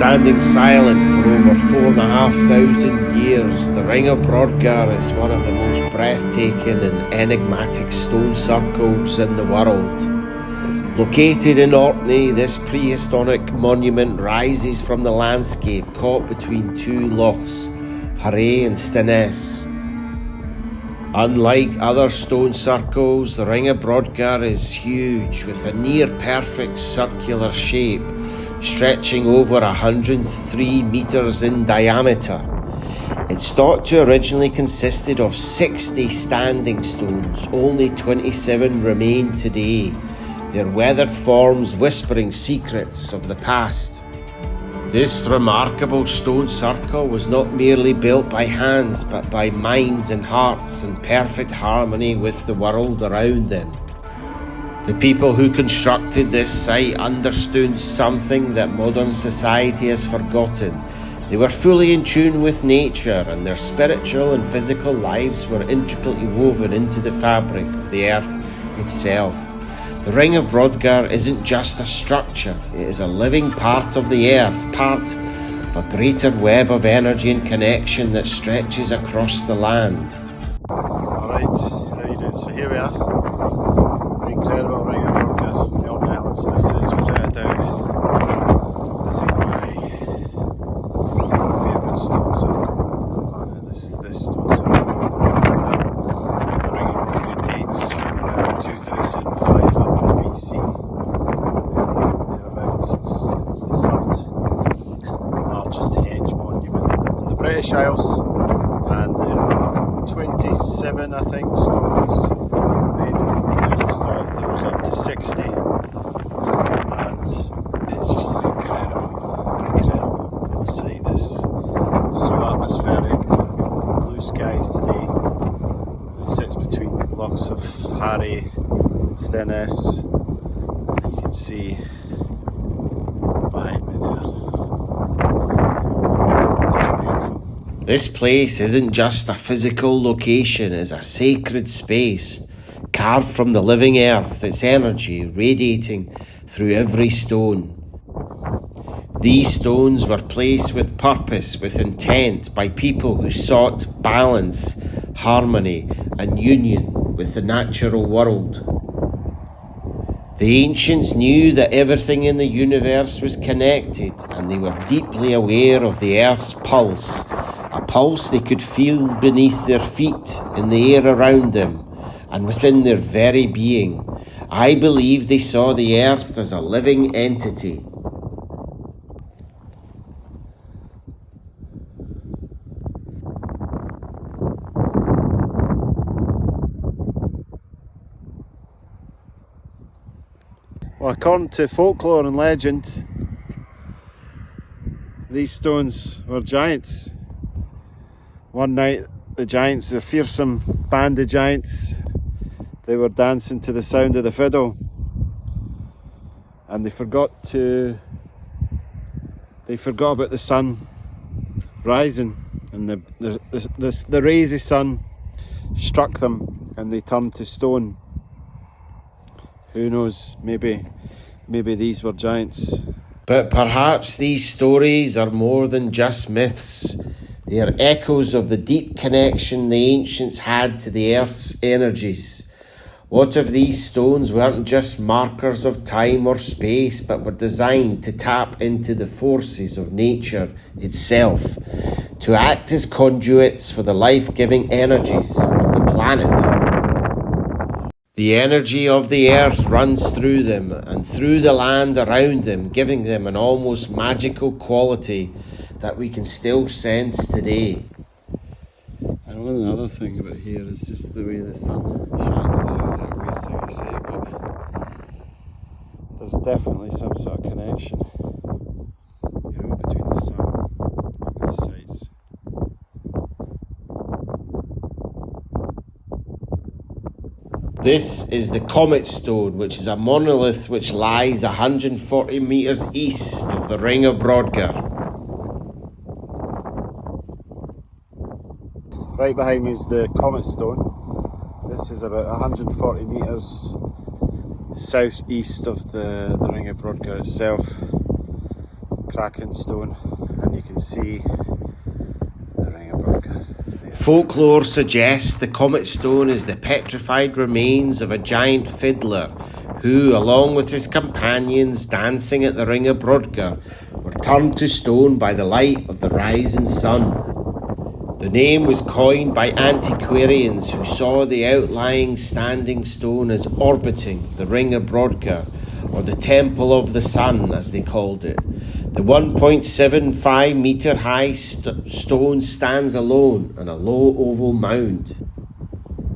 Standing silent for over 4,500 years, the Ring of Brodgar is one of the most breathtaking and enigmatic stone circles in the world. Located in Orkney, this prehistoric monument rises from the landscape caught between two lochs, Harray and Stenness. Unlike other stone circles, the Ring of Brodgar is huge, with a near-perfect circular shape, stretching over 103 metres in diameter. It's thought to originally consisted of 60 standing stones, only 27 remain today, their weathered forms whispering secrets of the past. This remarkable stone circle was not merely built by hands, but by minds and hearts in perfect harmony with the world around them. The people who constructed this site understood something that modern society has forgotten. They were fully in tune with nature, and their spiritual and physical lives were intricately woven into the fabric of the earth itself. The Ring of Brodgar isn't just a structure, it is a living part of the earth, part of a greater web of energy and connection that stretches across the land. Alright, how are you doing? So here we are, the incredible Ring of Brodgar, the Orkney Islands. This is without a doubt, I think, my favourite stone circle on the planet. This stone circle is the Ring of Brodgar dates from around 2500 BC, thereabouts. It's the third largest henge monument in the British Isles, and there are 27, I think, stones remaining, and it's thought there was up to 60, and it's just an incredible sight. This so atmospheric, blue skies today. It sits between the lochs of Harray, Stenness, and you can see behind me there. It's just beautiful. This place isn't just a physical location, it's a sacred space, carved from the living earth, its energy radiating through every stone. These stones were placed with purpose, with intent, by people who sought balance, harmony, and union with the natural world. The ancients knew that everything in the universe was connected, and they were deeply aware of the earth's pulse, a pulse they could feel beneath their feet, in the air around them, and within their very being. I believe they saw the earth as a living entity. Well, according to folklore and legend, these stones were giants. One night, the giants, the fearsome band of giants, they were dancing to the sound of the fiddle, and they forgot about the sun rising, and the rays of sun struck them, and they turned to stone. Who knows, maybe these were giants. But perhaps these stories are more than just myths. They are echoes of the deep connection the ancients had to the earth's energies. What if these stones weren't just markers of time or space, but were designed to tap into the forces of nature itself, to act as conduits for the life-giving energies of the planet? The energy of the earth runs through them and through the land around them, giving them an almost magical quality that we can still sense today. And one other thing about here is just the way the sun shines. This is a weird thing to say, but there's definitely some sort of connection, between the sun and these sites. This is the Comet Stone, which is a monolith which lies 140 metres east of the Ring of Brodgar. Right behind me is the Comet Stone. This is about 140 metres southeast of the Ring of Broadgar itself. cracking stone, and you can see the Ring of Brodgar. Folklore suggests the comet stone is the petrified remains of a giant fiddler who, along with his companions dancing at the Ring of Brodgar, were turned to stone by the light of the rising sun. The name was coined by antiquarians who saw the outlying standing stone as orbiting the Ring of Brodgar, or the Temple of the Sun as they called it. The 1.75 metre high stone stands alone on a low oval mound.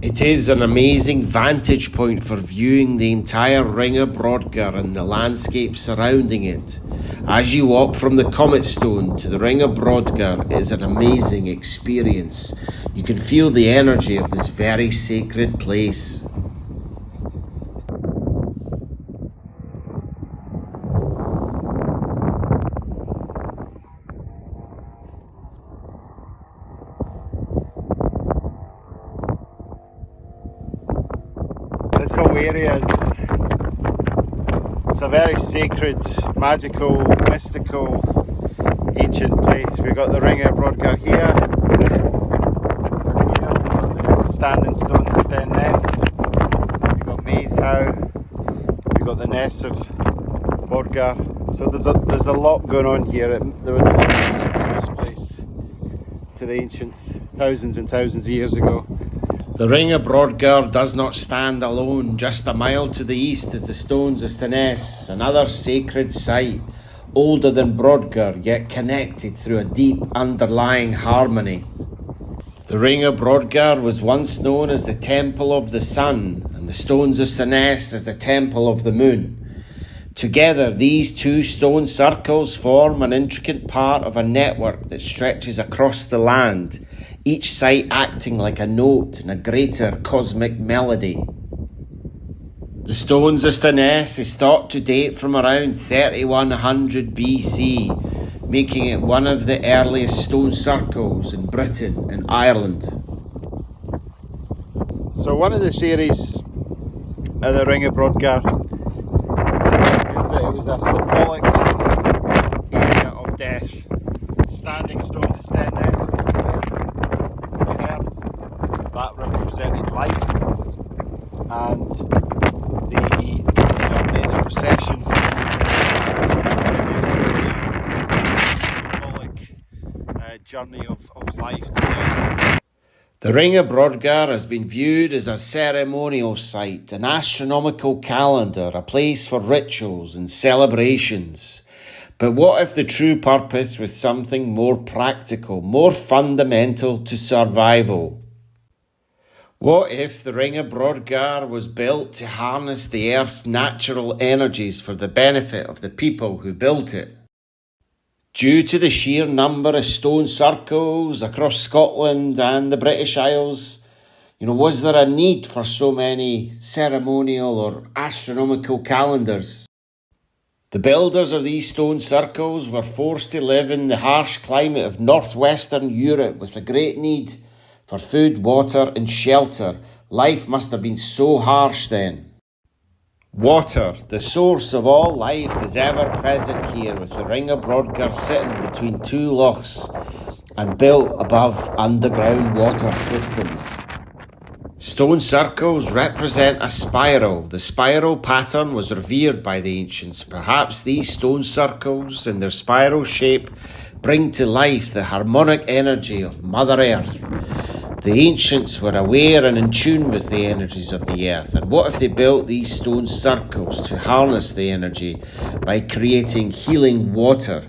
It is an amazing vantage point for viewing the entire Ring of Brodgar and the landscape surrounding it. As you walk from the Comet Stone to the Ring of Brodgar, it is an amazing experience. You can feel the energy of this very sacred place. This whole area is it's a very sacred, magical, mystical, ancient place. We've got the Ring of Brodgar here. We've got the standing stones of Stenness. We've got Maze How. We've got the Ness of Brodgar. So there's a lot going on here. There was a lot meaning to this place, to the ancients, thousands and thousands of years ago. The Ring of Brodgar does not stand alone. Just a mile to the east is the Stones of Stenness, another sacred site, older than Brodgar, yet connected through a deep underlying harmony. The Ring of Brodgar was once known as the Temple of the Sun, and the Stones of Stenness as the Temple of the Moon. Together, these two stone circles form an intricate part of a network that stretches across the land, each site acting like a note in a greater cosmic melody. The Stones of Stenness is thought to date from around 3100 BC, making it one of the earliest stone circles in Britain and Ireland. So one of the theories of the Ring of Brodgar is that it was a symbolic area of death. Standing stone to Stenness, the earth, that represented life, and the journey, the procession from Stenness to here, symbolic journey of life to death. The Ring of Brodgar has been viewed as a ceremonial site, an astronomical calendar, a place for rituals and celebrations. But what if the true purpose was something more practical, more fundamental to survival? What if the Ring of Brodgar was built to harness the Earth's natural energies for the benefit of the people who built it? Due to the sheer number of stone circles across Scotland and the British Isles, was there a need for so many ceremonial or astronomical calendars? The builders of these stone circles were forced to live in the harsh climate of northwestern Europe with a great need for food, water and shelter. Life must have been so harsh then. Water, the source of all life, is ever present here, with the Ring of Brodgar sitting between two lochs and built above underground water systems. Stone circles represent a spiral. The spiral pattern was revered by the ancients. Perhaps these stone circles, in their spiral shape, bring to life the harmonic energy of Mother Earth. The ancients were aware and in tune with the energies of the earth. And what if they built these stone circles to harness the energy by creating healing water?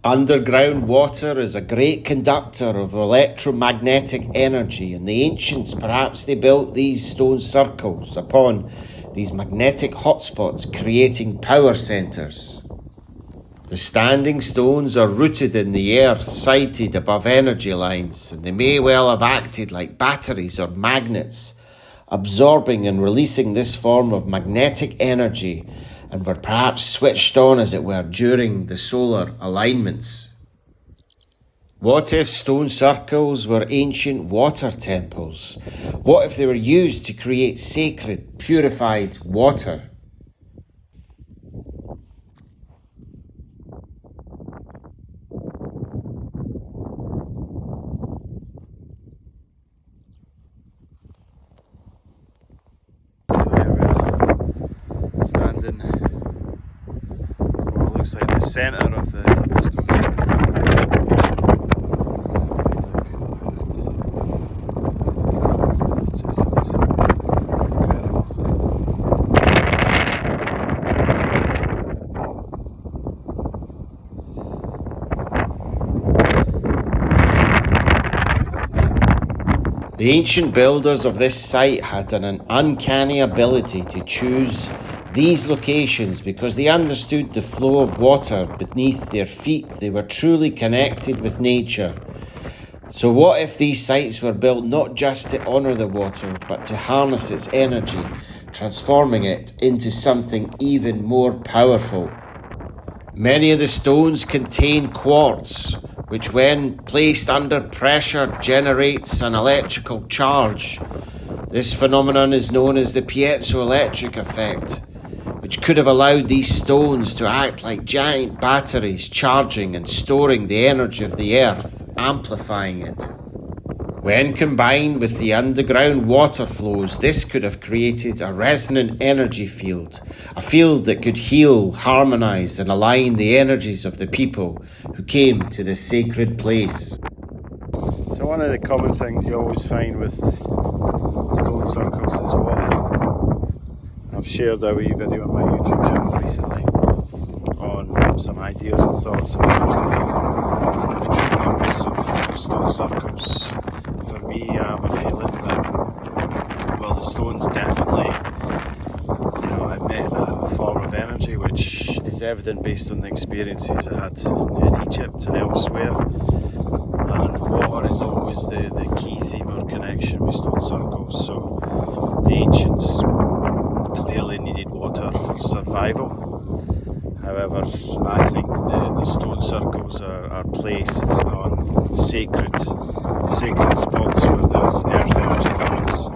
Underground water is a great conductor of electromagnetic energy, and the ancients, perhaps they built these stone circles upon these magnetic hotspots, creating power centres. The standing stones are rooted in the earth, sited above energy lines, and they may well have acted like batteries or magnets, absorbing and releasing this form of magnetic energy, and were perhaps switched on, as it were, during the solar alignments. What if stone circles were ancient water temples? What if they were used to create sacred, purified water? almost like the centre of the stone circle. It's just incredible. The ancient builders of this site had an uncanny ability to choose these locations because they understood the flow of water beneath their feet. They were truly connected with nature. So what if these sites were built not just to honour the water, but to harness its energy, transforming it into something even more powerful? Many of the stones contain quartz, which when placed under pressure generates an electrical charge. This phenomenon is known as the piezoelectric effect, which could have allowed these stones to act like giant batteries, charging and storing the energy of the earth, amplifying it. When combined with the underground water flows, this could have created a resonant energy field, a field that could heal, harmonise and align the energies of the people who came to this sacred place. So one of the common things you always find with stone circles is water. I've shared a wee video on my YouTube channel recently on some ideas and thoughts about the true purpose of stone circles. For me, I have a feeling that, well, the stones definitely, emit a form of energy which is evident based on the experiences I had in Egypt and elsewhere. And water is always the key theme or connection with stone circles. So the ancients clearly needed water for survival. However, I think the stone circles are placed on sacred spots where there's earth energy currents,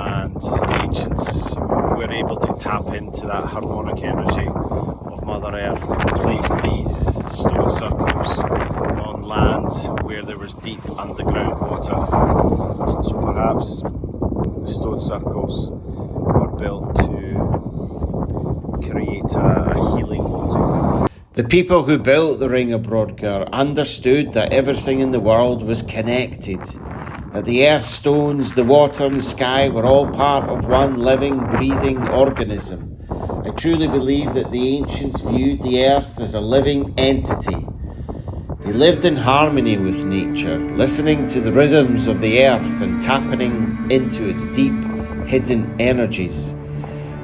and the ancients were able to tap into that harmonic energy of Mother Earth and place these stone circles on land where there was deep underground water. So perhaps the stone circles were built to create a healing water. The people who built the Ring of Brodgar understood that everything in the world was connected, that the earth, stones, the water and the sky were all part of one living, breathing organism. I truly believe that the ancients viewed the earth as a living entity. They lived in harmony with nature, listening to the rhythms of the earth and tapping into its deep, hidden energies.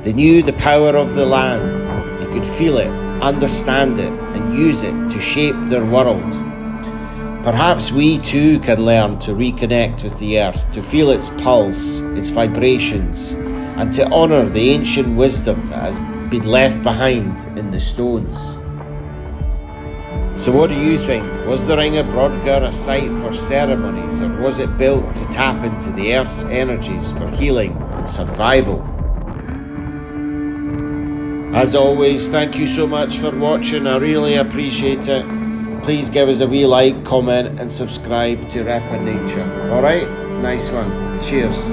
They knew the power of the land. They could feel it, understand it, and use it to shape their world. Perhaps we too can learn to reconnect with the earth, to feel its pulse, its vibrations, and to honour the ancient wisdom that has been left behind in the stones. So what do you think? Was the Ring of Brodgar a site for ceremonies, or was it built to tap into the earth's energies for healing and survival? As always, thank you so much for watching. I really appreciate it. Please give us a wee like, comment and subscribe to Rep and Nature. Alright? Nice one. Cheers.